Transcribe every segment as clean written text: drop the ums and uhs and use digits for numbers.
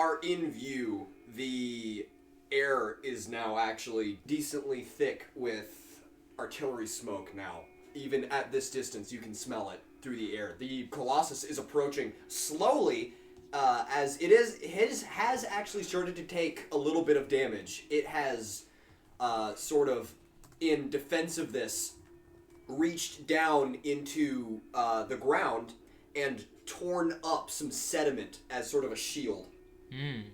are in view, the air is now actually decently thick with artillery smoke now. Even at this distance, you can smell it through the air. The Colossus is approaching slowly, as his has actually started to take a little bit of damage. It has, sort of, in defense of this, reached down into the ground and torn up some sediment as sort of a shield. Fascinating.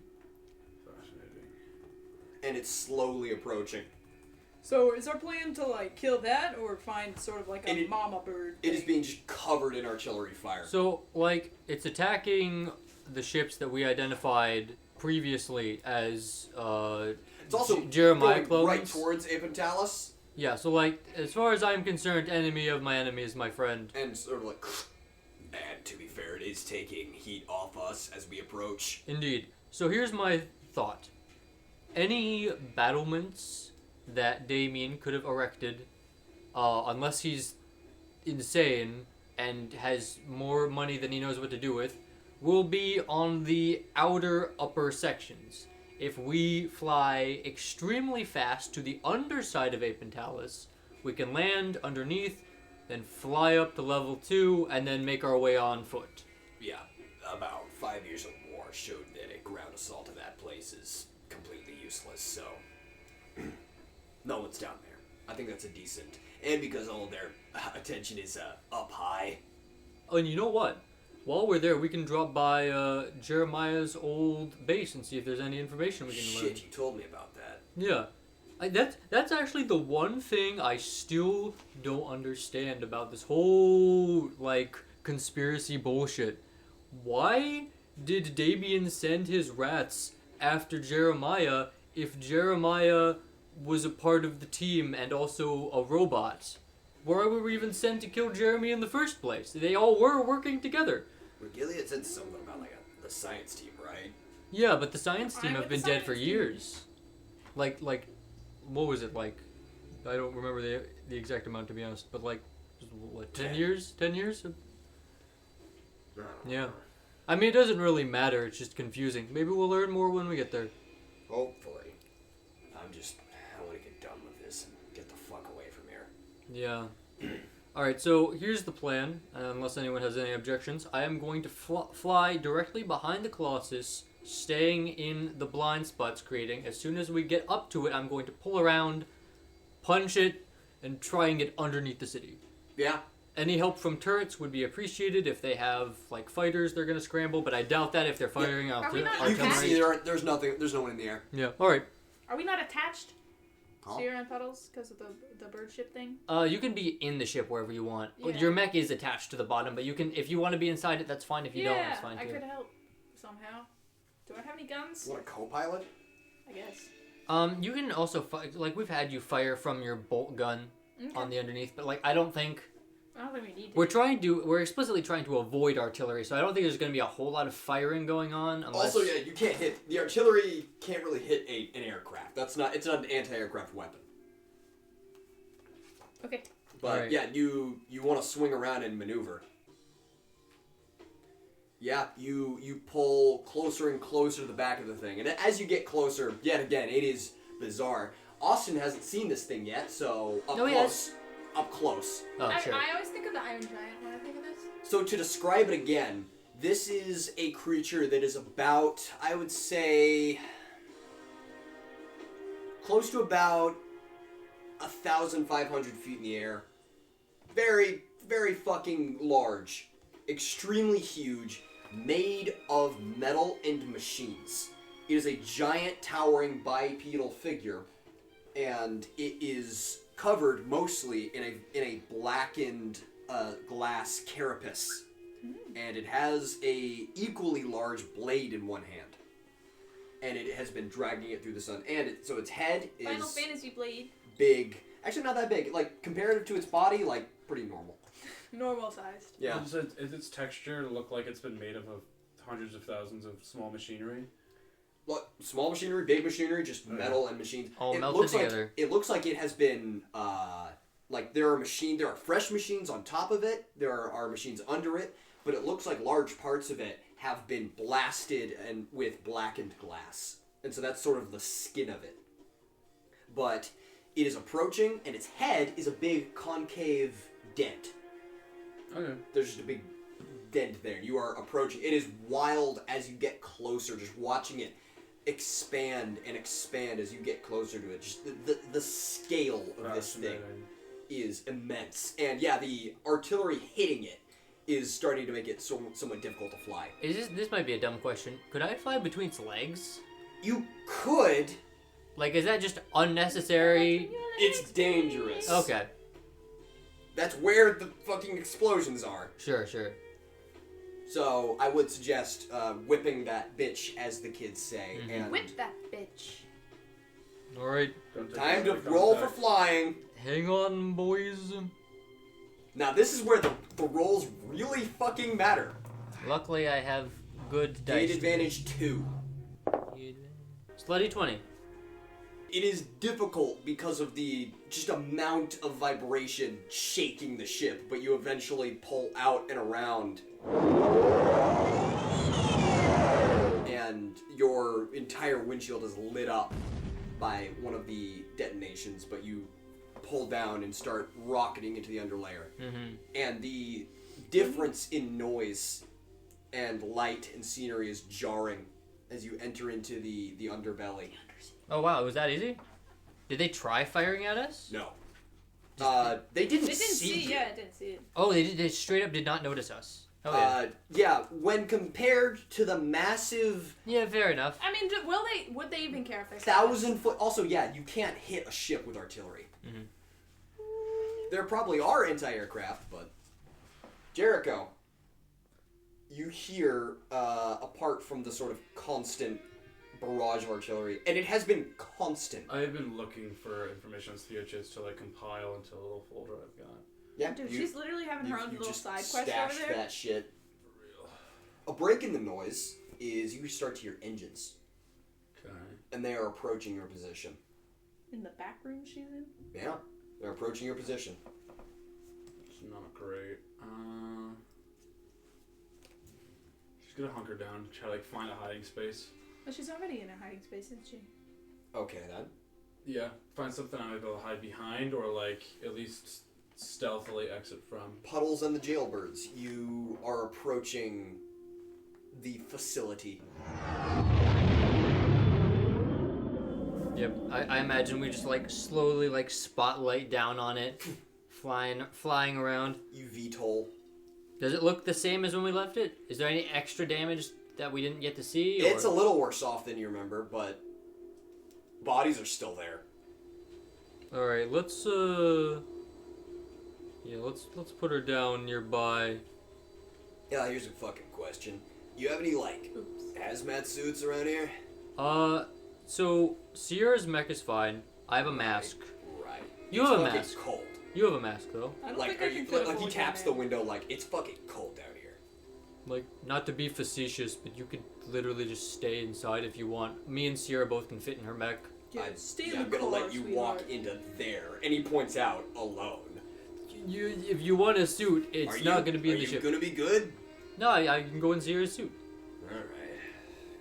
And it's slowly approaching. So is our plan to like kill that or find sort of like a mama bird thing? It is being just covered in artillery fire. So, like, it's attacking the ships that we identified previously as it's also Jeremiah going clones. right towards Apentalis. Yeah, so like, as far as I'm concerned, enemy of my enemy is my friend. And sort of like, and to be fair, it is taking heat off us as we approach. Indeed. So here's my thought. Any battlements that Damien could have erected, unless he's insane and has more money than he knows what to do with, will be on the outer upper sections. If we fly extremely fast to the underside of Apentalis, we can land underneath, then fly up to level 2, and then make our way on foot. Yeah, about 5 years of war showed that a ground assault of that place is completely useless, so no one's down there. I think that's a decent, and because all their attention is up high. Oh, and you know what? While we're there, we can drop by Jeremiah's old base and see if there's any information we can learn. Shit, you told me about that. Yeah. That's actually the one thing I still don't understand about this whole, like, conspiracy bullshit. Why did Damien send his rats after Jeremiah if Jeremiah was a part of the team and also a robot? Why were we even sent to kill Jeremy in the first place? They all were working together. Well, Gilead said something about, like, the science team, right? Yeah, but the science team I'm have with been the dead for science team. years. Like, what was it, like? I don't remember the exact amount, to be honest, but, like, what, 10 years? 10 years? Yeah. I mean, it doesn't really matter, it's just confusing. Maybe we'll learn more when we get there. Hopefully. I want to get done with this and get the fuck away from here. Yeah. Alright, so here's the plan, unless anyone has any objections. I am going to fly directly behind the Colossus, staying in the blind spots creating. As soon as we get up to it, I'm going to pull around, punch it, and try and get underneath the city. Yeah. Any help from turrets would be appreciated. If they have, like, fighters, they're going to scramble, but I doubt that if they're firing out Are we not You can Attached? see there's no one in the air. Yeah, alright. Are we not attached? Huh? So you're on Puddles because of the bird ship thing? You can be in the ship wherever you want. Yeah. Your mech is attached to the bottom, but you can, if you want to be inside it, that's fine. If you don't, that's fine I too. could help somehow. Do I have any guns? You want a co-pilot? I guess. You can also, like, we've had you fire from your bolt gun on the underneath, but, like, I don't think we need to. we're explicitly trying to avoid artillery, so I don't think there's going to be a whole lot of firing going on. Unless... Also, yeah, you can't hit, the artillery can't really hit an aircraft. It's not an anti-aircraft weapon. Okay. But Right. yeah, you want to swing around and maneuver. Yeah, you pull closer and closer to the back of the thing. And as you get closer, yet again, it is bizarre. Austin hasn't seen this thing yet, so up No, he close. Up close. Oh, sure. I always think of the Iron Giant when I think of this. So to describe it again, this is a creature that is about, I would say, close to about 1,500 feet in the air. Very, very fucking large. Extremely huge. Made of metal and machines. It is a giant, towering, bipedal figure. And it is covered mostly in a blackened glass carapace. And it has a equally large blade in one hand. And it has been dragging it through the sun. And so its head is Final Fantasy Blade. big. Actually, not that big. Like, comparative to its body, like, pretty normal. Normal sized. Yeah. Does its texture look like it's been made of hundreds of thousands of small machinery? Look, small machinery, big machinery, just metal and machines. All it melted looks together. It looks like it has been, like, there are fresh machines on top of it. There are machines under it. But it looks like large parts of it have been blasted and with blackened glass. And so that's sort of the skin of it. But it is approaching, and its head is a big concave dent. Okay. There's just a big dent there. You are approaching. It is wild as you get closer, just watching it expand and expand as you get closer to it. Just the scale of this thing is immense. And yeah, the artillery hitting it is starting to make it somewhat difficult to fly. This might be a dumb question. Could I fly between its legs? You could. Like, is that just unnecessary? It's dangerous. Okay. That's where the fucking explosions are. Sure. So I would suggest whipping that bitch, as the kids say. Mhm. And Whip that bitch. Alright. time to roll for flying. Hang on, boys. Now this is where the rolls really fucking matter. Luckily, I have good Gate dice. advantage 2. Slutty 20. It is difficult because of the just amount of vibration shaking the ship, but you eventually pull out and around. And your entire windshield is lit up by one of the detonations, but you pull down and start rocketing into the underlayer. Mm-hmm. And the difference in noise and light and scenery is jarring as you enter into the underbelly. Oh wow, it was that easy? Did they try firing at us? No. They didn't see you. Yeah, I didn't see it. Oh, they straight up did not notice us. Oh yeah. Yeah, when compared to the massive Yeah, fair enough. I mean, would they even care if they saw us? 1,000-foot... Also, yeah, you can't hit a ship with artillery. Mhm. There probably are anti-aircraft, but... Jericho, you hear, apart from the sort of constant barrage of artillery, and it has been constant. I have been looking for information on Theochis to like compile into a little folder I've got. Yeah, Dude, she's literally having her own you little just side quest stashed over there. that shit. For real. A break in the noise is you start to hear engines, Okay. and they are approaching your position. In the back room she's in? Yeah, they're approaching your position. It's not great. She's gonna hunker down, try to like find a hiding space. Well, she's already in a hiding space, isn't she? Okay, then. Yeah, find something I might be able to hide behind, or like at least stealthily exit from. Puddles and the jailbirds, you are approaching the facility. Yep. I imagine we just like slowly like spotlight down on it, flying around. You VTOL. Does it look the same as when we left it? Is there any extra damage that we didn't get to see? Or? It's a little worse off than you remember, but bodies are still there. All right, let's put her down nearby. Yeah, here's a fucking question. You have any, like, hazmat suits around here? So Sierra's mech is fine. I have a mask. Right. You It's have a fucking mask. cold. You have a mask though. I don't Like, think I can fit a like he full taps the human. window like, it's fucking cold down here. Like, not to be facetious, but you could literally just stay inside if you want. Me and Sierra both can fit in her mech. Yeah, stay in I'm the gonna car, let you sweetheart. walk into there. And he points out, alone. If you want a suit, it's not gonna be in the ship. Are you gonna be good? No, I can go in Sierra's suit. Alright.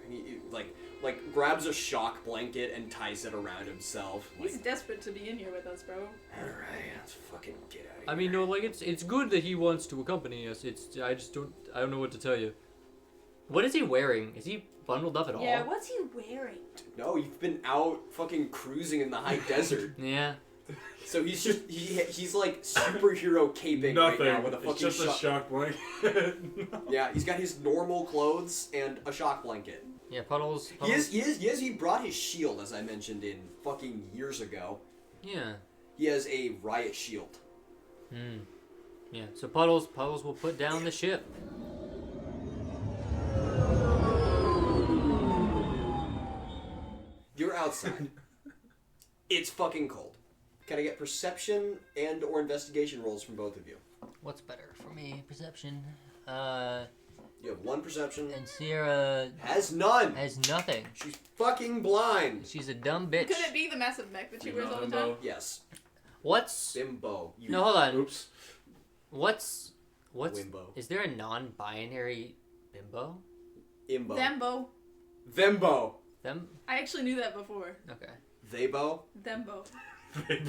He, like, grabs a shock blanket and ties it around himself. He's Like, desperate to be in here with us, bro. alright, let's fucking get out of here. I mean, no, like it's good that he wants to accompany us. I don't know what to tell you. What is he wearing? Is he bundled up at all? Yeah, what's he wearing? No, you've been out fucking cruising in the high desert. Yeah. So he's just, he's like superhero caping Nothing. right now with a It's fucking just a shock blanket. Yeah, he's got his normal clothes and a shock blanket. Yeah, Puddles. He brought his shield, as I mentioned in fucking years ago. Yeah. He has a riot shield. Yeah. So Puddles will put down the ship. You're outside. It's fucking cold. Can I get perception and or investigation rolls from both of you? What's better for me? Perception. You have one perception. And Sierra Has none. has nothing. She's fucking blind. She's a dumb bitch. Could it be the massive mech that she wears all the time? Yes. What's? Bimbo. You No, hold on. Oops. What's? Wimbo. Is there a non-binary bimbo? Imbo. Thembo. Thembo. Them? I actually knew that before. Okay. Theybo. Thembo.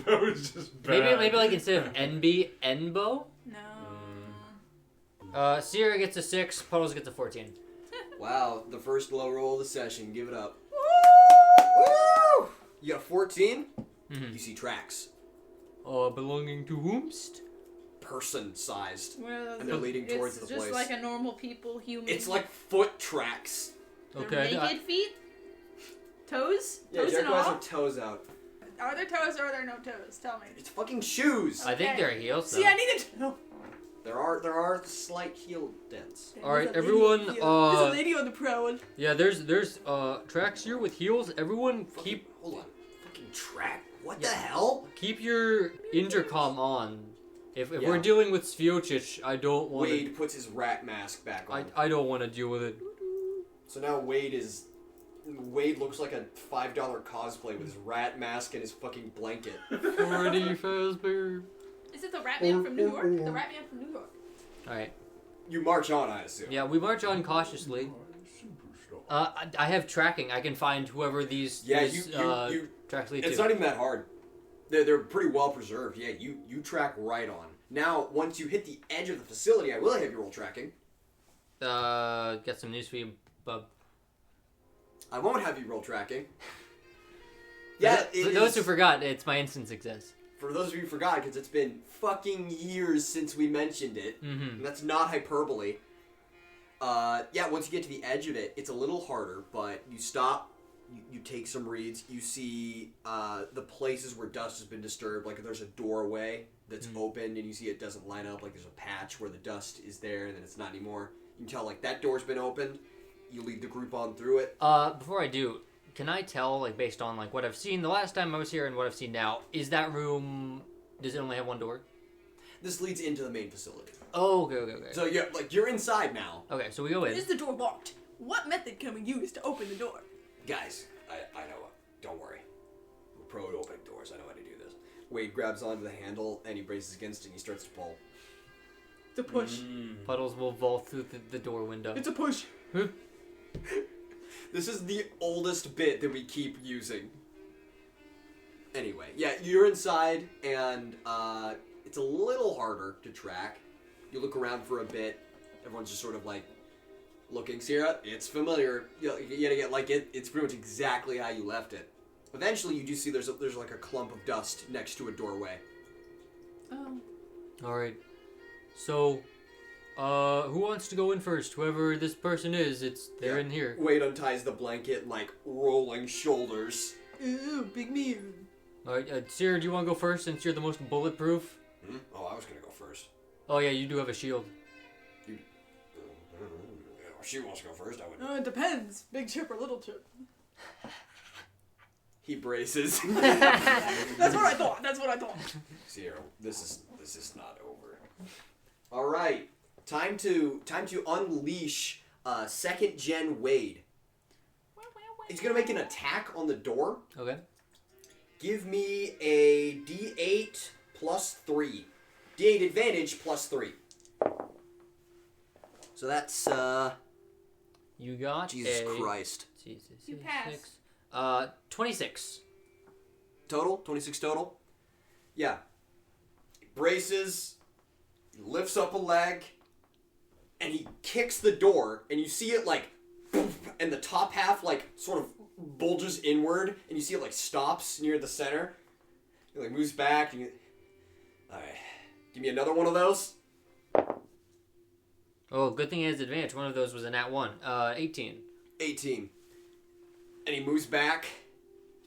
That was just bad. Maybe like instead of NB, Enbo? No. Sierra gets a 6, Puddles gets a 14. Wow, the first low roll of the session. Give it up. Woo! Woo! You got a 14? Mm-hmm. You see tracks. Belonging to whomst? Person-sized. Well, And they're leading towards the It's just place. like a normal people, human. It's like foot tracks. They're Okay. naked feet? Toes? Yeah, Toes and Jericho has all? her toes out. Are there toes or are there no toes? Tell me. It's fucking shoes. I think Okay. they're heels, though. See, I need to know. There are slight heel dents. Alright, There's a everyone, lady here. There's a lady on the prowl. Yeah, there's tracks here with heels. Everyone keep Hold on. Fucking track? What the hell? your intercom on. If Yeah. we're dealing with Svjocic, I don't want to... Wade puts his rat mask back on. I don't want to deal with it. So now Wade looks like a $5 cosplay with his rat mask and his fucking blanket. Freddy Fazbear. Is it the Rat Man from New York? The Rat Man from New York. Alright. You march on, I assume. Yeah, we march on cautiously. I have tracking. I can find whoever these you tracks lead It's to. not even that hard. They're pretty well preserved. Yeah, you track right on. Now, once you hit the edge of the facility, I will have you roll tracking. Got some news for you, bub. I won't have you roll tracking. Yeah, For those who forgot, it's my instant success. For those of you who forgot, because it's been fucking years since we mentioned it. Mm-hmm. And that's not hyperbole. Yeah, once you get to the edge of it, it's a little harder, but you stop, you take some reads, you see the places where dust has been disturbed, like there's a doorway that's opened and you see it doesn't line up, like there's a patch where the dust is there and then it's not anymore. You can tell, like, that door's been opened, you lead the group on through it. Before I do, can I tell, like, based on, like, what I've seen the last time I was here and what I've seen now, is that room, does it only have one door? This leads into the main facility. Oh, okay. So, you're inside now. Okay, so we go in. Is the door locked? What method can we use to open the door? Guys, I know. Don't worry. I'm pro at opening doors. I know how to do this. Wade grabs onto the handle and he braces against it and he starts to pull. It's a push. Puddles will vault through the door window. It's a push. This is the oldest bit that we keep using. Anyway, yeah, you're inside and it's a little harder to track. You look around for a bit. Everyone's just sort of like looking. Sierra, it's familiar. You gotta get like it's pretty much exactly how you left it. Eventually, you do see there's like a clump of dust next to a doorway. Oh. Alright. So, who wants to go in first? Whoever this person is, they're in here. Wade unties the blanket, like rolling shoulders. Ooh, big me. Alright, Sierra, do you want to go first since you're the most bulletproof? Oh, I was gonna go first. Oh yeah, you do have a shield. She wants to go first. I would. It depends. Big chip or little chip. He braces. That's what I thought. Sierra, this is not over. All right, time to unleash second gen Wade. He's gonna make an attack on the door. Okay. Give me a D8 plus 3. D8 advantage plus 3. So that's You got Jesus a... Christ. You pass. 26. Total? 26 total? Yeah. Braces, he lifts up a leg, and he kicks the door, and you see it like, and the top half like sort of bulges inward, and you see it like stops near the center. He like moves back, and alright. Give me another one of those. Oh, good thing he has advantage. One of those was a nat 1. 18. 18. And he moves back,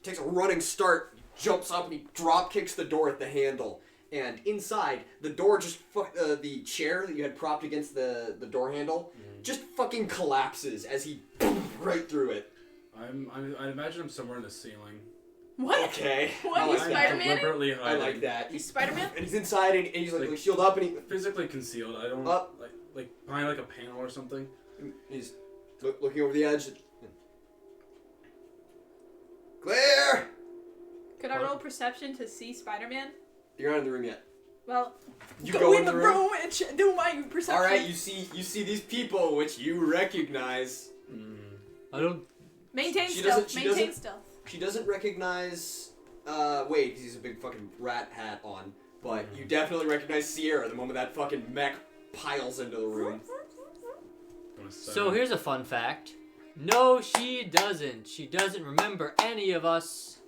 takes a running start, jumps up, and he drop kicks the door at the handle. And inside, the door just the chair that you had propped against the door handle just fucking collapses as he right through it. I imagine I'm somewhere in the ceiling. What? Okay. What? I He's like that. Spider-Man? Deliberately I hiding. like that. He's Spider-Man? And he's inside, and he's like shield up, and he Physically concealed. I don't Up. like behind like a panel or something. he's looking over the edge. Clear. Could I roll perception to see Spider-Man? You're not in the room yet. Well, You go in the room and do my perception. All right, you see these people which you recognize. I don't. Maintain She stealth. doesn't- she Maintain doesn't- stealth. She doesn't recognize. Wait, 'cause he's a big fucking rat hat on. But you definitely recognize Sierra the moment that fucking mech piles into the room. So here's a fun fact. No, she doesn't. She doesn't remember any of us.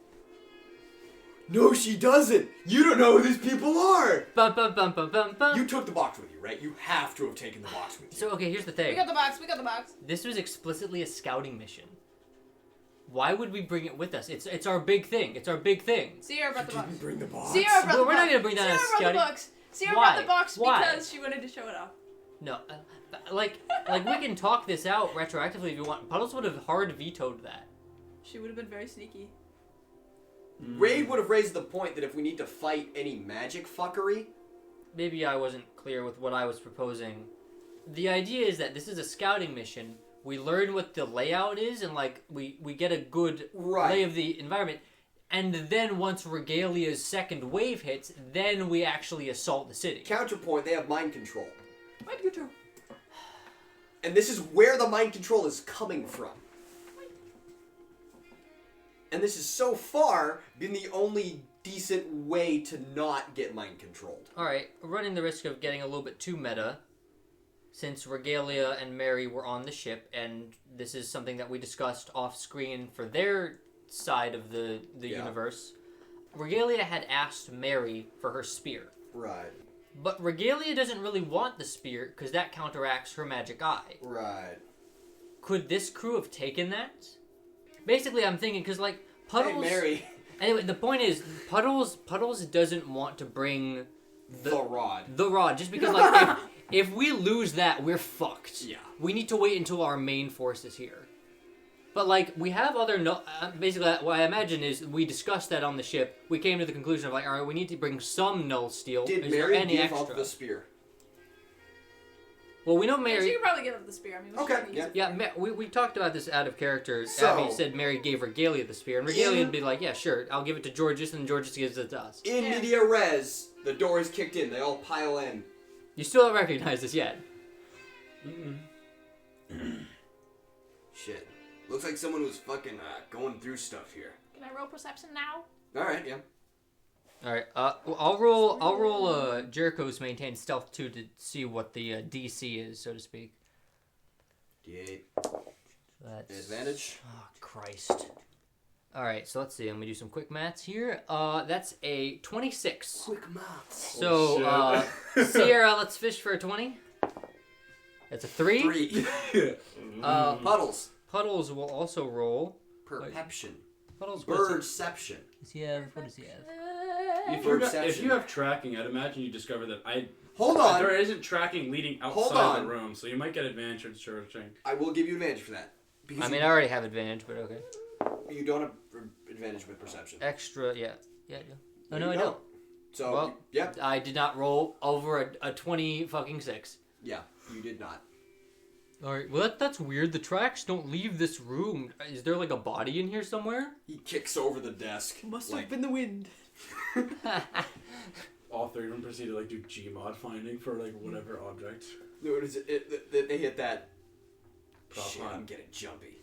No, she doesn't. You don't know who these people are. Bum, bum, bum, bum, bum, bum. You took the box with you, right? You have to have taken the box with you. So okay, here's the We thing. got the box. We got the box. This was explicitly a scouting mission. Why would we bring it with us? It's our big thing. It's our big thing. Sierra brought the box. Didn't bring the box. Sierra brought the Well, box. we're not gonna bring down a Sierra brought the scouting- box. Sierra Why? brought the box Why? because she wanted to show it off. No, like we can talk this out retroactively if you want. Puddles would have hard vetoed that. She would have been very sneaky. Raid would have raised the point that if we need to fight any magic fuckery, Maybe I wasn't clear with what I was proposing. The idea is that this is a scouting mission. We learn what the layout is, and like we get a good Right. lay of the environment. And then once Regalia's second wave hits, then we actually assault the city. counterpoint, they have mind control. Mind control. And this is where the mind control is coming from. And this has so far been the only decent way to not get mind controlled. Alright, running the risk of getting a little bit too meta, since Regalia and Mary were on the ship, and this is something that we discussed off screen for their side of the Yeah. universe. Regalia had asked Mary for her spear. Right. But Regalia doesn't really want the spear because that counteracts her magic eye. Right. Could this crew have taken that? Basically, I'm thinking because like Puddles. Hey, Mary. Anyway, the point is Puddles doesn't want to bring The rod. the rod just because like if we lose that, we're fucked. Yeah. We need to wait until our main force is here. But like we have other basically what I imagine is we discussed that on the ship. We came to the conclusion of like, all right, we need to bring some null steel. Did Is there Mary any give extra? up the spear? Well, we know Yeah, Mary. she could probably give up the spear. I mean, Okay, she could use it. Yeah, we talked about this out of character. So- Abby said Mary gave Regalia the spear, and Regalia In- would be like, yeah, sure, I'll give it to Georges, and Georges gives it to us. In Yeah. media res, the door is kicked in. They all pile in. You still don't recognize this yet. Shit. Looks like someone was fucking going through stuff here. Can I roll perception now? Alright, yeah. All right, well, I'll roll Jericho's maintain stealth 2 to see what the DC is, so to speak. D8. That's Advantage. Oh Christ! All right, so let's see. I'm gonna do some quick maths here. That's a 26. Quick maths. So Sierra, let's fish for a 20. That's a 3. 3. Puddles. Puddles will also roll. Perception. Puddles. Birdception. Does he have? What does he have? If you have tracking, I'd imagine you discover that Hold on. there isn't tracking leading Hold outside on. the room, so you might get advantage for searching. I will give you advantage for that. Because I mean, I already have advantage, but okay. you don't have advantage with perception. Extra, yeah, I do. Oh There no, you I go. don't. So, Well- yeah. I did not roll over a 20 fucking 6. Yeah, you did not. All right. Well, that's weird. The tracks don't leave this room. Is there like a body in here somewhere? He kicks over the desk. Must like, have been the wind. All three of them proceed to like do Gmod finding for like whatever object. No, it is, they hit that. Prop Shit, hunt. I'm getting jumpy.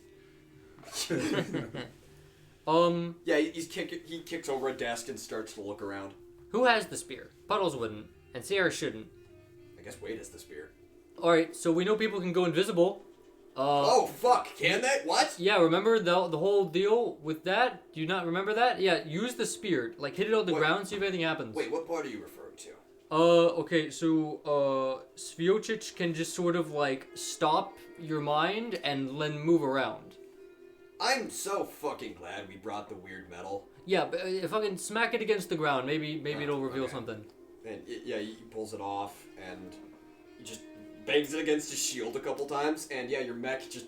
Yeah, he kicks over a desk and starts to look around. Who has the spear? Puddles wouldn't, and Sierra shouldn't. I guess Wade has the spear. All right. So we know people can go invisible. Oh fuck! Can they? What? Yeah, remember the whole deal with that? Do you not remember that? Yeah, use the spear. Like, hit it on the What? ground, see if anything happens. Wait, what part are you referring to? Okay, so, Sviocic can just sort of, like, stop your mind and then move around. I'm so fucking glad we brought the weird metal. Yeah, but if I can smack it against the ground, maybe it'll reveal okay. something. And yeah, he pulls it off and he just bangs it against his shield a couple times, and yeah, your mech just.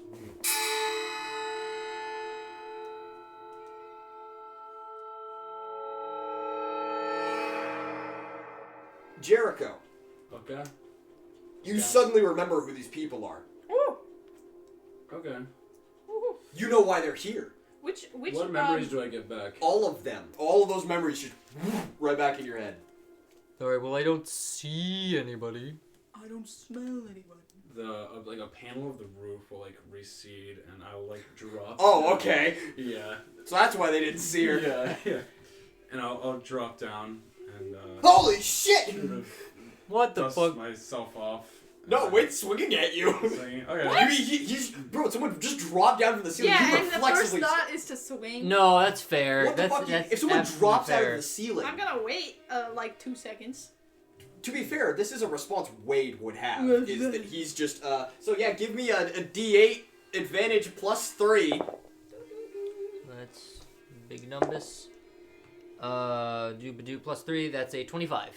Jericho, Okay. you Yeah. suddenly remember who these people are. Ooh. Okay. Ooh. You know why they're here. Which What memories do I get back? All of them. All of those memories just right back in your head. Alright, well, I don't see anybody. I don't smell anybody. A panel of the roof will like recede, and I'll like drop. Oh, okay. Yeah. So that's why they didn't see her. Yeah. And I'll drop down and Holy shit! sort of What the dust fuck? myself off. No, wait, swinging at you. Saying, okay. Bro, someone just dropped down from the ceiling. Yeah, You and the first reflexively. thought is to swing. No, that's fair. What the that's, fuck? that's If someone absolutely drops out fair. of the ceiling. I'm gonna wait like 2 seconds. To be fair, this is a response Wade would have. Is that he's just So yeah, give me a D8 advantage +3. That's big numbers. Do +3. That's a 25.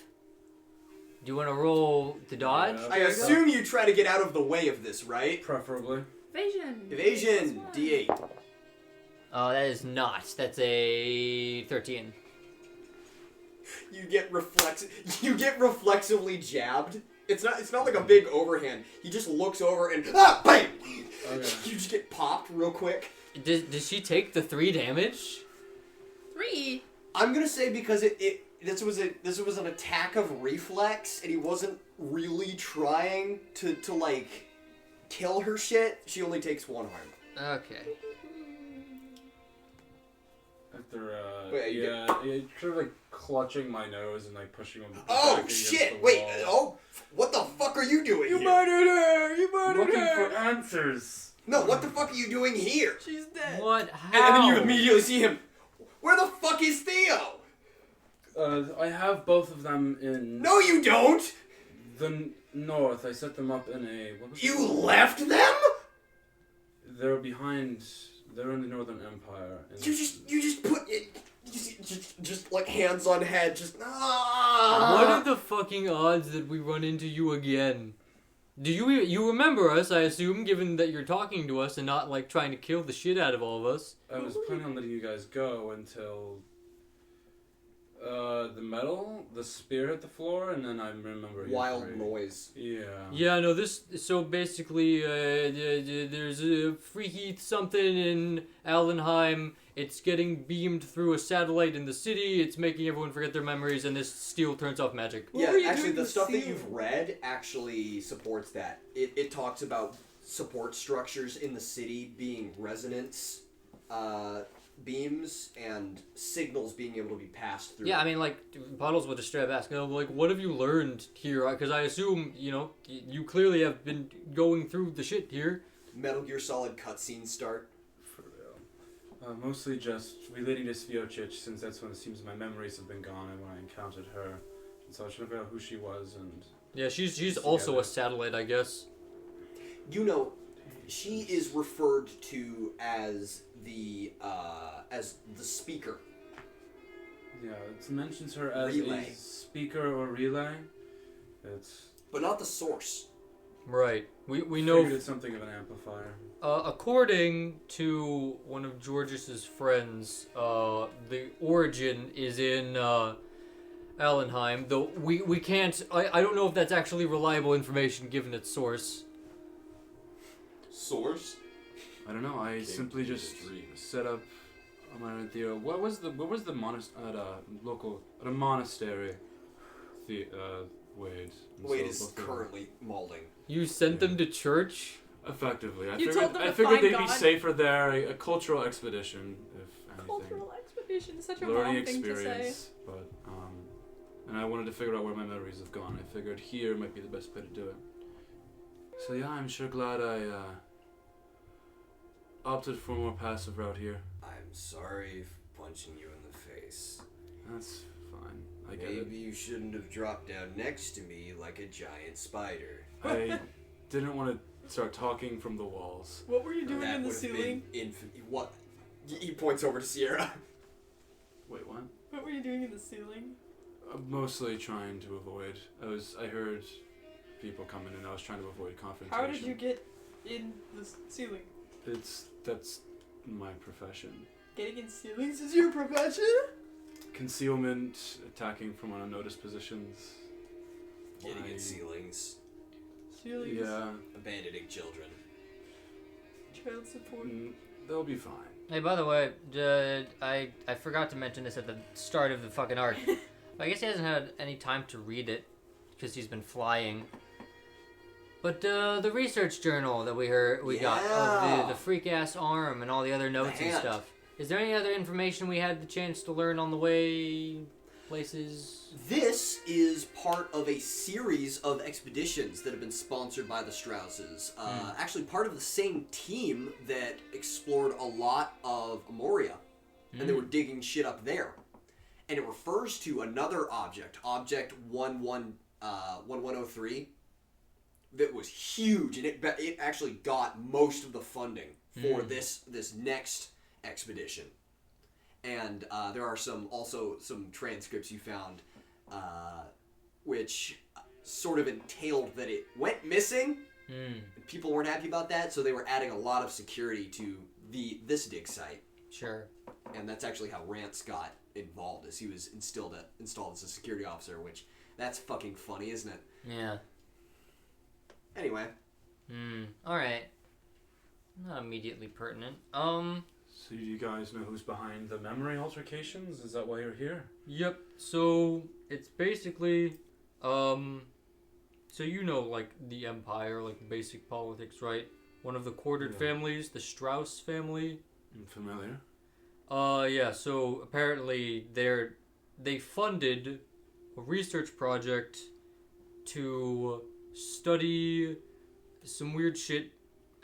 Do you want to roll to dodge? Yeah. I assume you try to get out of the way of this, right? Preferably. Evasion. Evasion +1. D8. That is not. That's a 13. You get reflexively jabbed. It's not like a big overhand. He just looks over and bang! Okay. You just get popped real quick. Did she take the 3 damage? 3. I'm gonna say because this was an attack of reflex and he wasn't really trying to like kill her shit. She only takes 1 harm. Okay. After Wait, you yeah, sort of like clutching my nose and like pushing him. Oh back against shit! the Wait, wall. what the fuck are you doing here? murdered her! You murdered Looking her! for answers. No, what the fuck are you doing here? She's dead. What? And How? then you immediately see him. Where the fuck is Theo? I have both of them in No, you don't. the north. I set them up in a. What was You it? left them. They're behind. They're in the Northern Empire. And You just put it. Just like hands on head. Just What are ah. the fucking odds that we run into you again? Do you remember us? I assume, given that you're talking to us and not like trying to kill the shit out of all of us. I was planning on letting you guys go until the spear hit the floor, and then I remember you Wild three. noise. Yeah. Yeah, no. So basically, there's a freaky something in Allenheim. It's getting beamed through a satellite in the city. It's making everyone forget their memories, and this steel turns off magic. What Yeah, were you actually, doing the to stuff that seal you've read actually supports that. It talks about support structures in the city being resonance beams and signals being able to be passed through. Yeah, I mean, like, Puddles would just straight up ask, like, what have you learned here? Because I assume, you clearly have been going through the shit here. Metal Gear Solid cutscenes start. For real. Mostly just relating to Sviocic, since that's when it seems my memories have been gone and when I encountered her. And so I was trying to figure out who she was and. Yeah, she's also a satellite, I guess. She is referred to as the speaker. Yeah, it mentions her as Relay. a speaker or relay. It's. But not the source. Right. We Figured know, it's something of an amplifier. according to one of George's friends, the origin is in Allenheim, though we can't. I don't know if that's actually reliable information given its source. Source? I don't know. I Came simply through just the dream. set up my idea. What was the at a monastery? Wade. And Wade so is both of them- currently mauling. You sent them to church? Effectively, I You figured told them I to figured find they'd be God? safer there. A cultural expedition, if anything. Cultural expedition is such a Learning mom thing to say. experience, but and I wanted to figure out where my memories have gone. I figured here might be the best way to do it. So yeah, I'm sure glad I opted for a more passive route here. I'm sorry for punching you in the face. That's fine. I get it. Maybe you shouldn't have dropped down next to me like a giant spider. I didn't want to start talking from the walls. What were you doing That in the would have ceiling? been what? He points over to Sierra. Wait, what? What were you doing in the ceiling? Mostly trying to avoid. I heard people coming and I was trying to avoid confrontation. How did you get in the ceiling? That's my profession. Getting in ceilings is your profession? Concealment, attacking from unnoticed positions. Getting in ceilings, Ceilings. Yeah, abandoning children. Child support. they'll be fine. Hey, by the way, I forgot to mention this at the start of the fucking arc. I guess he hasn't had any time to read it because he's been flying. But the research journal that we got of the freak ass arm and all the other notes and stuff. Is there any other information we had the chance to learn on the way? Places? This is part of a series of expeditions that have been sponsored by the Strausses. Actually, part of the same team that explored a lot of Amoria, and they were digging shit up there. And it refers to another object, Object 1103. That was huge, and it actually got most of the funding for this next expedition. And there are some transcripts you found, which sort of entailed that it went missing. And people weren't happy about that, so they were adding a lot of security to this dig site. Sure. And that's actually how Rance got involved, as he was installed as a security officer, which that's fucking funny, isn't it? Yeah. Anyway. Alright. Not immediately pertinent. So you guys know who's behind the memory altercations? Is that why you're here? Yep. So it's basically, so you know, like the Empire, like the basic politics, right? One of the quartered families, the Strauss family. I'm familiar. Yeah. So apparently they funded a research project to study some weird shit,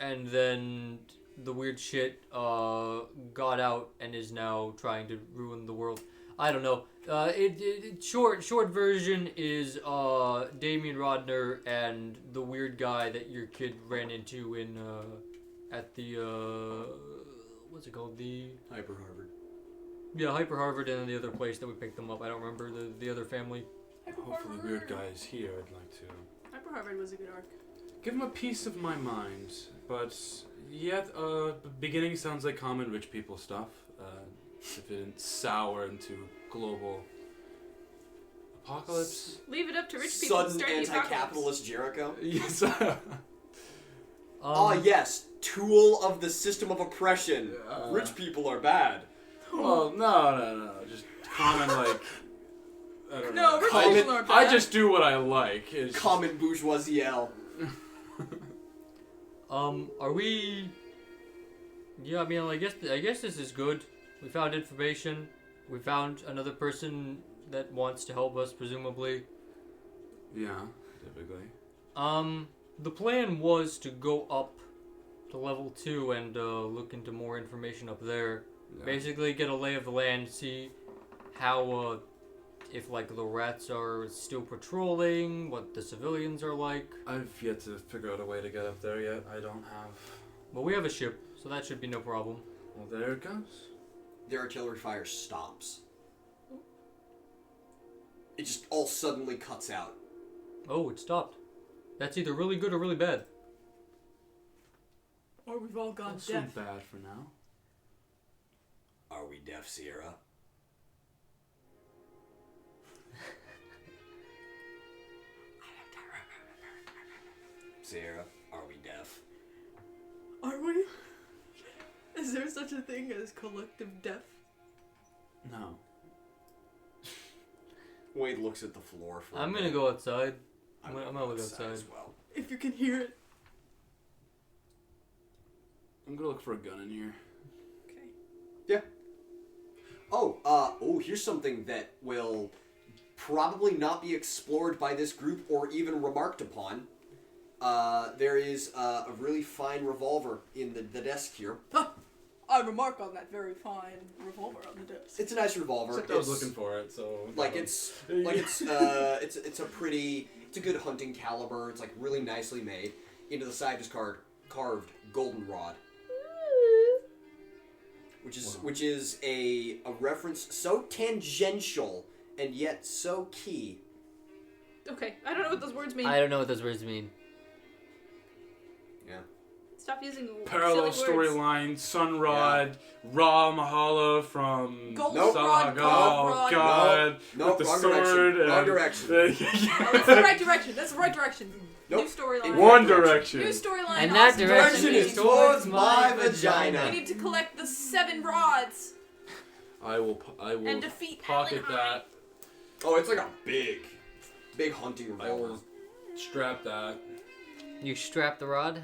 and then the weird shit got out and is now trying to ruin the world. I don't know. Short version is Damien Rodner and the weird guy that your kid ran into in at the what's it called, the Hyper Harvard. Yeah, Hyper Harvard, and then the other place that we picked them up. I don't remember the other family. Hopefully the weird guy is here. I'd like to Hyper Harvard was a good arc. give him a piece of my mind, but yet beginning sounds like common rich people stuff. If it didn't sour into global apocalypse. Leave it up to rich people to Sudden start the apocalypse. anti-capitalist Jericho. Yes. Yes, tool of the system of oppression. Rich people are bad. Well, no. Just common, like... I don't No, know. rich Common- people aren't bad. I just do what I like. It's Common bourgeoisie. Are we? Yeah, I mean, I guess this is good. We found information. We found another person that wants to help us, presumably. Yeah, typically. The plan was to go up to level 2 and look into more information up there. Yeah. Basically, get a lay of the land, see how if like the rats are still patrolling, what the civilians are like. I've yet to figure out a way to get up there yet. I don't have... But we have a ship, so that should be no problem. Well, there it goes. Their artillery fire stops. It just all suddenly cuts out. Oh, it stopped. That's either really good or really bad. Or we've all gone Also deaf. bad for now. Are we deaf, Sierra? Sierra, are we deaf? Are we? Is there such a thing as collective deaf? No. Wade looks at the floor for I'm a gonna bit. go outside. I'm I'm gonna gonna look go outside. as well. If you can hear it. I'm gonna look for a gun in here. Okay. Here's something that will probably not be explored by this group or even remarked upon. There is a really fine revolver in the desk here. I remark on that very fine revolver on the desk. It's a nice revolver. Except I was looking for it, so... It's a good hunting caliber. It's like really nicely made. Into the side is carved goldenrod. Which is a reference so tangential and yet so key. Okay, I don't know what those words mean. I don't know what those words mean. Yeah. Stop using Parallel silly words. storyline, Sunrod, Ra Mahala from Goldenrod, Salahagal, Goldenrod. God, Nope, with the wrong sword direction. Wrong and... direction. Oh, that's the right direction. That's the right direction. Nope. New storyline. One direction. New storyline. And that awesome direction is towards my We vagina. need to collect the 7 rods I will and defeat pocket Alan that. Oh, it's like a big hunting I revolver. will strap that. You strap the rod?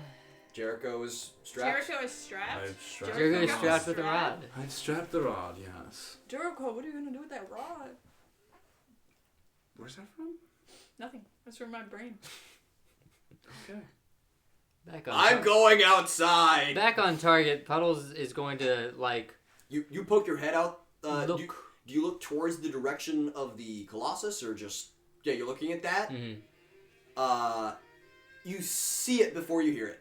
Jericho is strapped. Jericho is strapped. I've strapped. Jericho is got strapped with a strapped? rod. I've strapped the rod. Yes. Jericho, what are you gonna do with that rod? Where's that from? Nothing. That's from my brain. Okay. Back on I'm going outside. Back on target. Puddles is going to, like... You poke your head out. Look. Do you look towards the direction of the Colossus, or just... Yeah, you're looking at that? Mm-hmm. You see it before you hear it.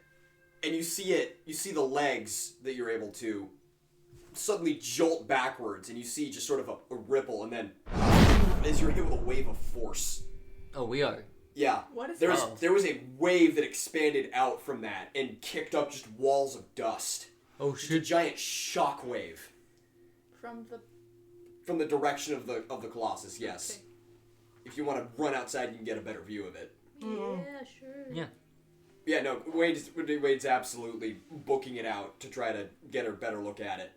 And you see the legs that you're able to suddenly jolt backwards, and you see just sort of a ripple, and then as you're hit with a wave of force. Oh, we are. Yeah. What is There that? was a wave that expanded out from that and kicked up just walls of dust. Oh, Just a shit. giant shock wave From the... direction of the Colossus, yes. Okay. If you want to run outside, you can get a better view of it. Yeah, sure. Yeah. Yeah, no, Wade's absolutely booking it out to try to get a better look at it.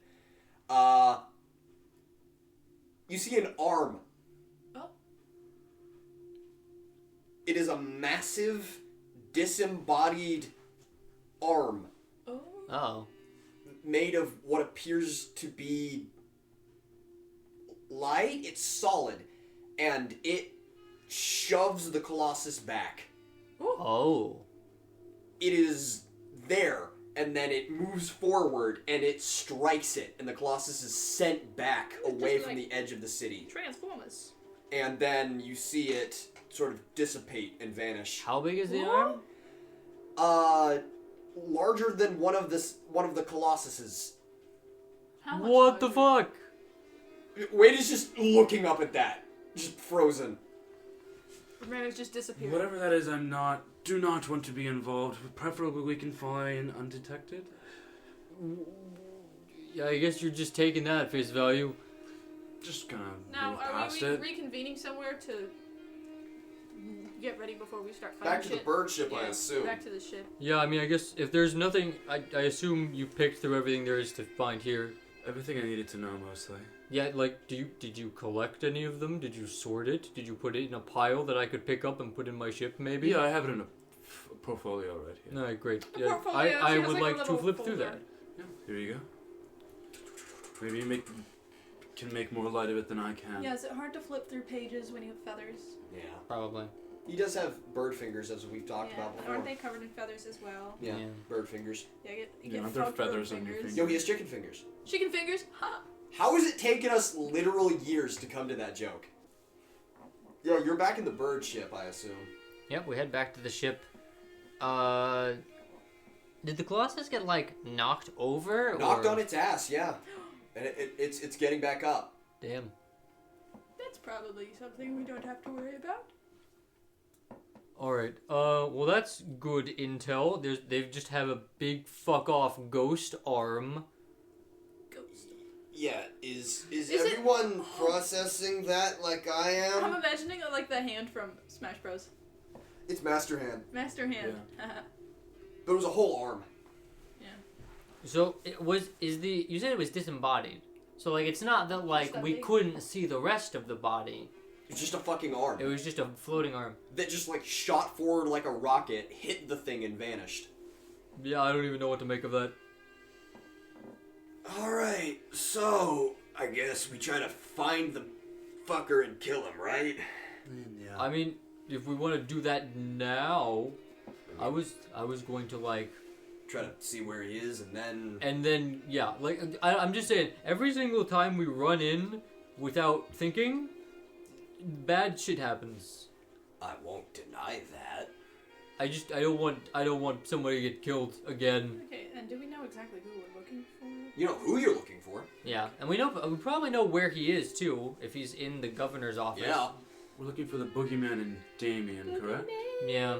You see an arm. Oh. It is a massive, disembodied arm Oh. Uh-oh. made of what appears to be light. It's solid, and it shoves the Colossus back. Oh. It is there, and then it moves forward, and it strikes it, and the Colossus is sent back away from the edge of the city. Transformers. And then you see it sort of dissipate and vanish. How big is the What? arm? Larger than one of the Colossuses. How much What the larger? fuck? Wade is just looking up at that, just frozen. Ramirez just disappeared. Whatever that is, do not want to be involved. Preferably we can fly in undetected. Yeah, I guess you're just taking that at face value. Just gonna Now, move are past we it. reconvening somewhere to get ready before we start fighting Back to the shit? bird ship, I Yeah, assume. Back to the ship. Yeah, I mean, I guess if there's nothing... I assume you picked through everything there is to find here. Everything I needed to know, mostly. Yeah, like, did you collect any of them? Did you sort it? Did you put it in a pile that I could pick up and put in my ship, maybe? Yeah, I have it in a portfolio right here. No, great. A Yeah, portfolio, I she has would like a like to little flip through folder. that. Yeah, here you go. Maybe you can make more light of it than I can. Yeah, is it hard to flip through pages when you have feathers? Yeah. Probably. He does have bird fingers, as we've talked yeah. about before. Aren't they covered in feathers as well? Yeah, Yeah. bird fingers. Yeah, you Yeah, get aren't there frog bird feathers on your fingers? Yo, he has chicken fingers. Chicken fingers? Ha! How has it taken us literal years to come to that joke? Yo, you're back in the bird ship, I assume. Yep, we head back to the ship. Did the Colossus get, like, knocked over? Knocked or... on its ass, yeah. And it's getting back up. Damn. That's probably something we don't have to worry about. Alright, well that's good intel. They just have a big fuck off ghost arm. Ghost. Yeah, is it- everyone processing that like I I'm am? imagining it like the hand from Smash Bros. It's Master Hand. Master hand. But it was a whole arm. So you said it was disembodied. So like it's not that like that we big? couldn't see the rest of the body. It's just a fucking arm. It was just a floating arm. That just like shot forward like a rocket, hit the thing and vanished. Yeah, I don't even know what to make of that. Alright, so I guess we try to find the fucker and kill him, right? Yeah. I mean, if we want to do that now, I was going to like, Try to see where he is and then... and then yeah, like I'm just saying, every single time we run in without thinking, bad shit happens. I won't deny that. I don't want somebody to get killed again. Okay, and do we know exactly who we're looking for? You know who you're looking for. Yeah, and we probably know where he is too, if he's in the governor's office. Yeah. We're looking for the boogeyman and Damien, correct? Yeah.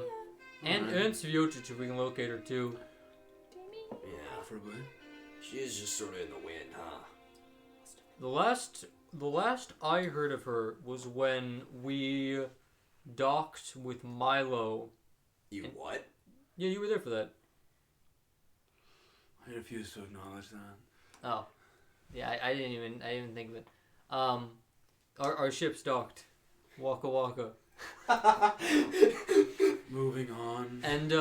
And Alright. Sviotic, if we can locate her too. Yeah. Preferably. She is just sort of in the wind, huh? The last I heard of her was when we docked with Milo. You what? Yeah, you were there for that. I refuse to acknowledge that. Oh. Yeah, I didn't even think of it. Our ship's docked. Waka Waka. Moving on. And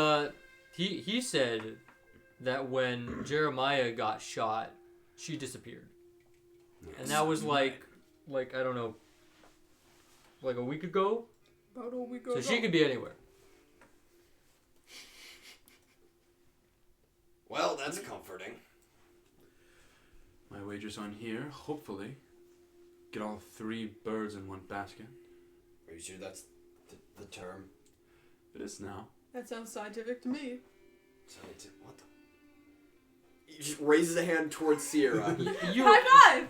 He said that when Jeremiah got shot, she disappeared. And that was like I don't know, like a week ago. About a week ago. So she could be anywhere. Well, that's comforting. My wager's on here. Hopefully, get all 3 birds in one basket. Are you sure that's the term? It is now. That sounds scientific to me. What the? He just raises a hand towards Sierra. High five!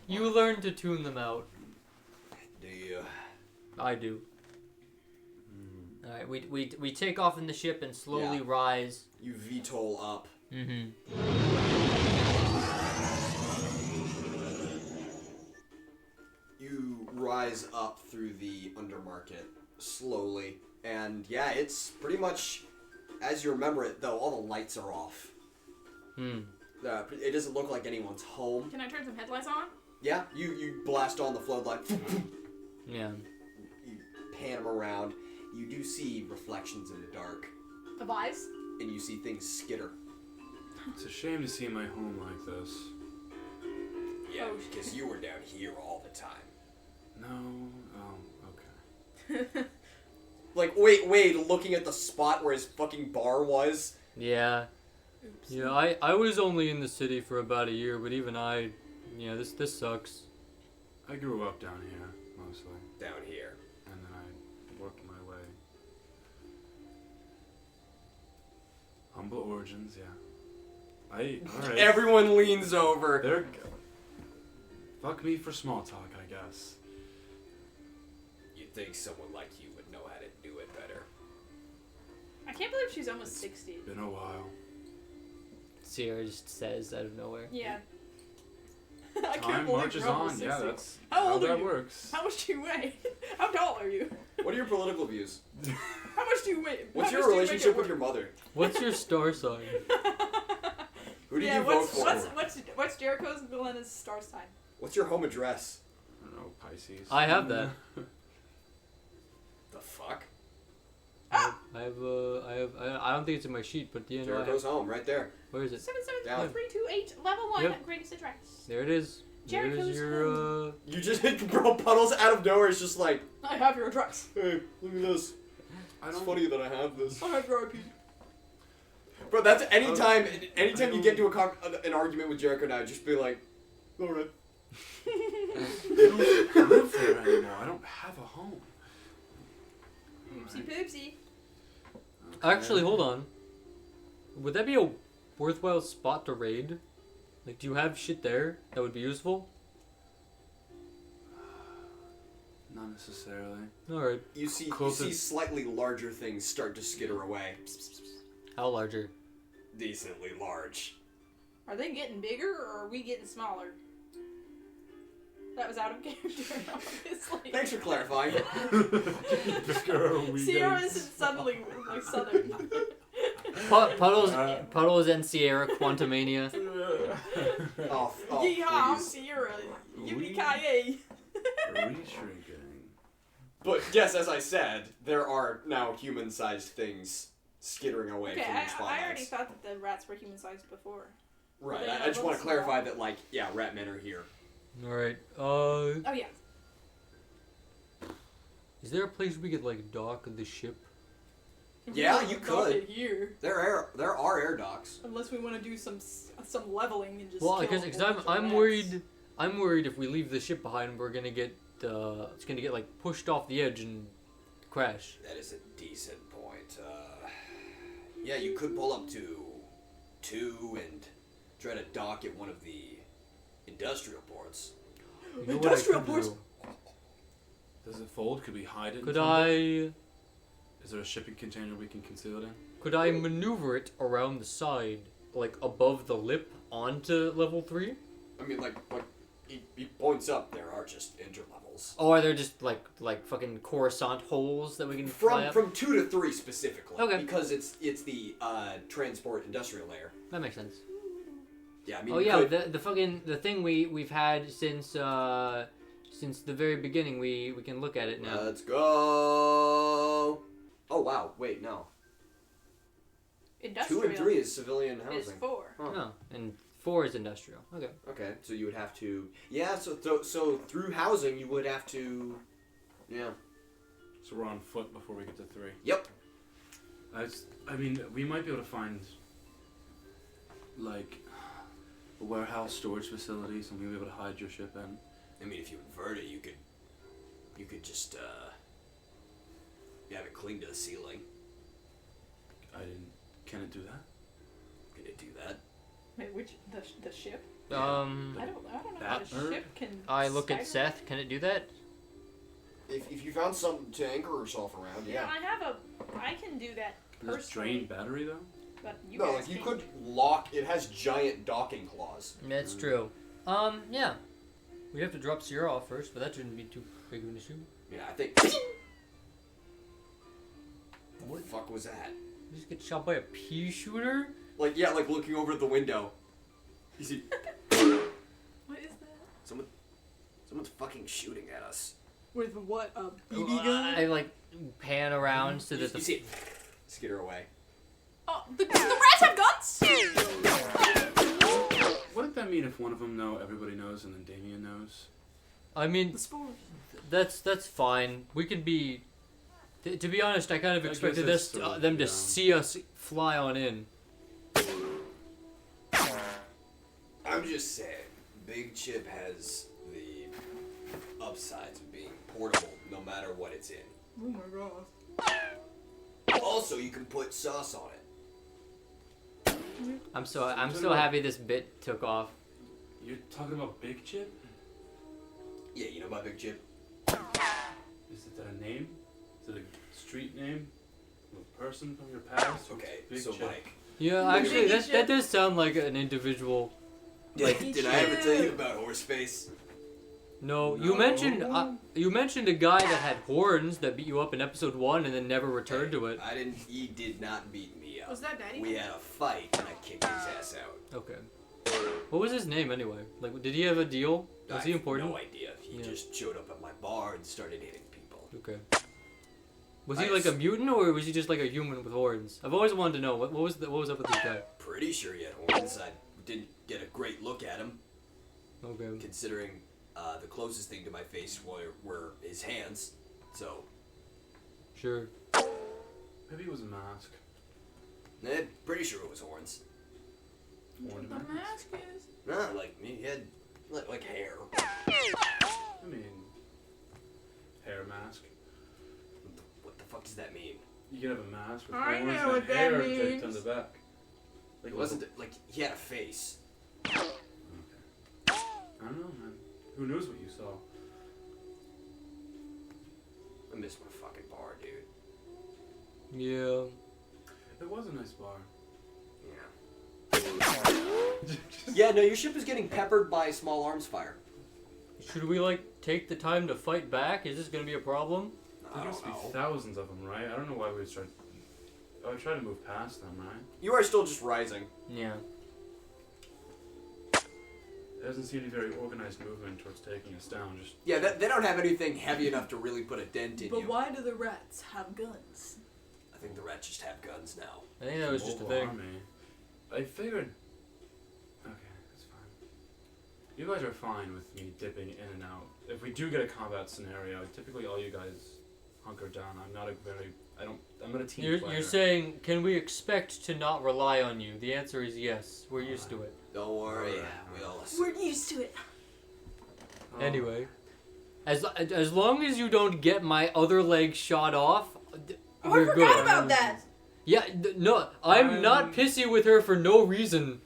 You learn to tune them out. Do you? I do. Alright, we take off in the ship and slowly rise. You VTOL up. Mm-hmm. You rise up through the undermarket slowly. And yeah, it's pretty much as you remember it, though, all the lights are off. It doesn't look like anyone's home. Can I turn some headlights on? Yeah, you blast on the floodlight. Yeah. You pan them around. You do see reflections in the dark. Of eyes? And you see things skitter. It's a shame to see my home like this. Yeah, Oh, because you were down here all the time. No. Oh, okay. Like, wait, looking at the spot where his fucking bar was? Yeah. Oops. Yeah, I was only in the city for about a year, but even this sucks. I grew up down here, mostly. Down here. And then I worked my way. Humble origins, yeah. Alright. Everyone leans over. There we go. Fuck me for small talk, I guess. You'd think someone like you would know how to do it better. I can't believe she's almost 60. Been a while. Sierra just says out of nowhere. Yeah. I can't Time believe marches you're almost on, yeah, 60. that's How old are that you? works. How much do you weigh? How tall are you? What are your political views? How much do you weigh? What's How your much do you relationship make with your mother? What's your star sign? Who did yeah, you vote what's, for? what's Jericho's and Glenna's star sign? What's your home address? I don't know, Pisces. I have that. The fuck? I don't think it's in my sheet, but yeah, no, I Jericho's have. home, right there. Where is it? 77328, level 1, Yep. greatest address. There it is. Jericho's There's your You just bro, Puddles out of nowhere is just like, I have your address. hey, look at this. I It's don't funny that I have this. I have your IP. Bro, that's anytime you get into an argument with Jericho now, just be like, alright. I don't live there anymore. I don't have a home. Poopsie poopsie. Actually, hold on. Would that be a worthwhile spot to raid? Like, do you have shit there that would be useful? Not necessarily. Alright. You see Closer- slightly larger things start to skitter away. How larger? Decently large. Are they getting bigger or are we getting smaller? That was out of character, obviously. Thanks for clarifying. Sierra isn't suddenly like southern. Puddles and Sierra Quantumania. Oh, Yeehaw, I'm please. Sierra. We- Yippee-ki-yay. Reshrinking. But yes, as I said, there are now human-sized things skittering away Okay, from your I already spotlights. thought that the rats were human-sized before. Right, They I just look want to clarify small. that, like, yeah, rat men are here. Alright. Oh yeah. Is there a place we could, like, dock the ship? Yeah, We you don't dock could. it here. There are air docks. Unless we want to do some leveling and just. Well, kill because a bunch of I'm rats. worried. I'm worried if we leave the ship behind, we're gonna get it's gonna get like pushed off the edge and crash. That is a decent point. Yeah, you could pull up to 2 and try to dock at one of the industrial ports. You know Industrial what I could ports. do? Does it fold? Could we hide it? in Could something? I Is there a shipping container we can conceal it in? could I maneuver it around the side, like above the lip, onto level 3? I mean, like he points up. There are just interlevels. Oh, are there just like fucking Coruscant holes that we can fly up? From 2 to 3 specifically. Okay. Because it's the transport industrial layer. That makes sense. Yeah, I mean. Oh you yeah, could- the thing we've had since the very beginning. We can look at it now. Let's go. Oh wow! Wait, no. 2 Industrial and 3 is civilian is housing. 4. Huh. No, and 4 is industrial. Okay. Okay, so you would have to. Yeah, so through housing you would have to. Yeah. So we're on foot before we get to 3. Yep. I mean, we might be able to find like a warehouse storage facility, something we'll be able to hide your ship in. I mean, if you invert it, you could just have it cling to the ceiling. Can it do that? Can it do that? Wait, which the ship? Yeah. I don't know That if the bird? ship can. I look at stagger. Seth. Can it do that? If you found something to anchor herself around, Yeah, I can do that Does it personally. drain battery though? But you no, guys like you can't. could lock. It has giant docking claws. That's true. Yeah. We'd have to drop Sierra off first, but that shouldn't be too big of an issue. Yeah, I think. What the fuck was that? You just get shot by a pea shooter? Like looking over the window. You see, What is that? someone's fucking shooting at us. With what? A I like pan around so that You see it skitter away. Oh, the rats have guns. Wouldn't that mean if one of them know, everybody knows, and then Damien knows? I mean, The spores. that's fine. We can be. To be honest, I kind of I guess expected that's sort of, them to yeah. see us fly on in. I'm just saying, Big Chip has the upsides of being portable, no matter what it's in. Oh my god. Also, you can put sauce on it. I'm so happy this bit took off. You're talking about Big Chip? Yeah, you know about Big Chip? Is it a name? Is it a street name? A person from your past? Okay, Big so Chip. Mike. Yeah, actually, Big that does sound like an individual. Did, Big did I ever tell you Chip. about Horseface? No, No. you mentioned a guy that had horns that beat you up in episode 1 and then never returned to it. He did not beat me up. Was that Daddy? We had a fight and I kicked his ass out. Okay. What was his name anyway? Like, did he have a deal? Was I he have important? no idea. He Yeah. just showed up at my bar and started hitting people. Okay. Was he I like a s- mutant or was he just like a human with horns? I've always wanted to know what was up with this guy. Pretty sure he had horns. I didn't get a great look at him, Okay. considering the closest thing to my face were his hands. So, Sure. Maybe it was a mask. pretty sure it was horns. Horned The mask. mask is. Nah, like he had like hair. I mean, hair mask. What the fuck does that mean? You can have a mask with I horns know and what that hair taped on means. the back. Like It wasn't like he had a face. Okay. I don't know, man. Who knows what you saw? I miss my fucking bar, dude. Yeah. It was a nice bar. Yeah. Yeah, no, your ship is getting peppered by small arms fire. Should we like take the time to fight back? Is this gonna be a problem? I There don't must be know. thousands of them, right? I don't know why we would start. I would try to move past them, right? You are still just rising. Yeah. There doesn't seem to be very organized movement towards taking us down. Just Yeah, they don't have anything heavy enough to really put a dent in But you. why do the rats have guns? I think the rats just have guns now. I think that was just a mobile thing. army. I figured. Okay, that's fine. You guys are fine with me dipping in and out. If we do get a combat scenario, typically all you guys hunker down. I'm not a team player. You're saying, can we expect to not rely on you? The answer is yes. We're used to it. Don't worry, Alright, we all We're used to it. Oh, Anyway, as long as you don't get my other leg shot off, Oh, we're I forgot good. about that. Yeah, no, I'm not pissy with her for no reason.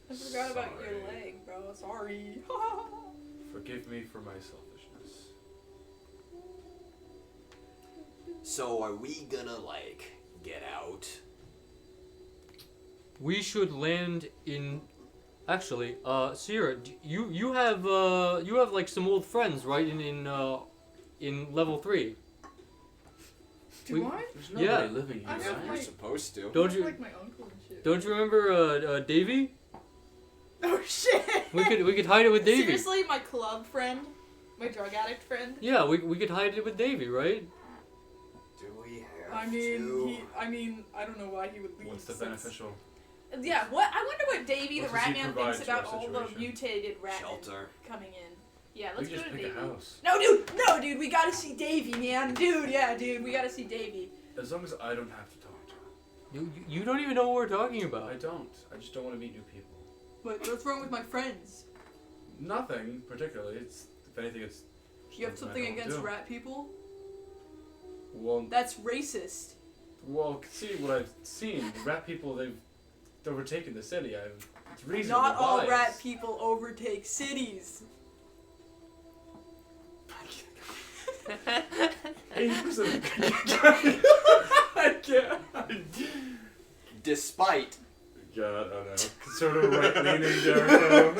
I forgot about your Sorry. leg, bro. Sorry. Forgive me for my selfishness. So are we gonna get out? We should land in. Actually, Sierra, you have like some old friends, right? In level 3. Do We- I? There's nobody Yeah. living here, I Yeah, have right? you're my- supposed to. Don't I'm you like my uncle and shit. don't you remember Davy? Oh shit. We could hide it with Davy. Seriously, my club friend, my drug addict friend. Yeah, we could hide it with Davy, right? Do we I mean, I don't know why he would leave. What's the since- beneficial? Yeah, what? I wonder what Davy the What does he rat man provide thinks to our about all the situation? mutated rat Shelter. coming in. Yeah, We let's go just to pick Davy. a house. No, dude, we gotta see Davy, man. Dude, we gotta see Davy. As long as I don't have to talk to him. You don't even know what we're talking I about. don't. I just don't want to meet new people. What's wrong with my friends? Nothing particularly. It's if anything, it's You have something I don't against do. rat people? well. That's racist. Well, see what I've seen. Rat people, they've overtaken the city. It's reasonable. Not all bias. rat people overtake cities. 80% I can't. Despite God, I don't know. Sort of right-leaning Jericho.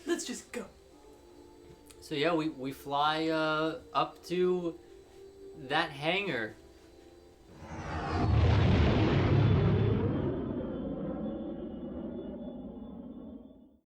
Let's just go. So yeah, we fly up to that hangar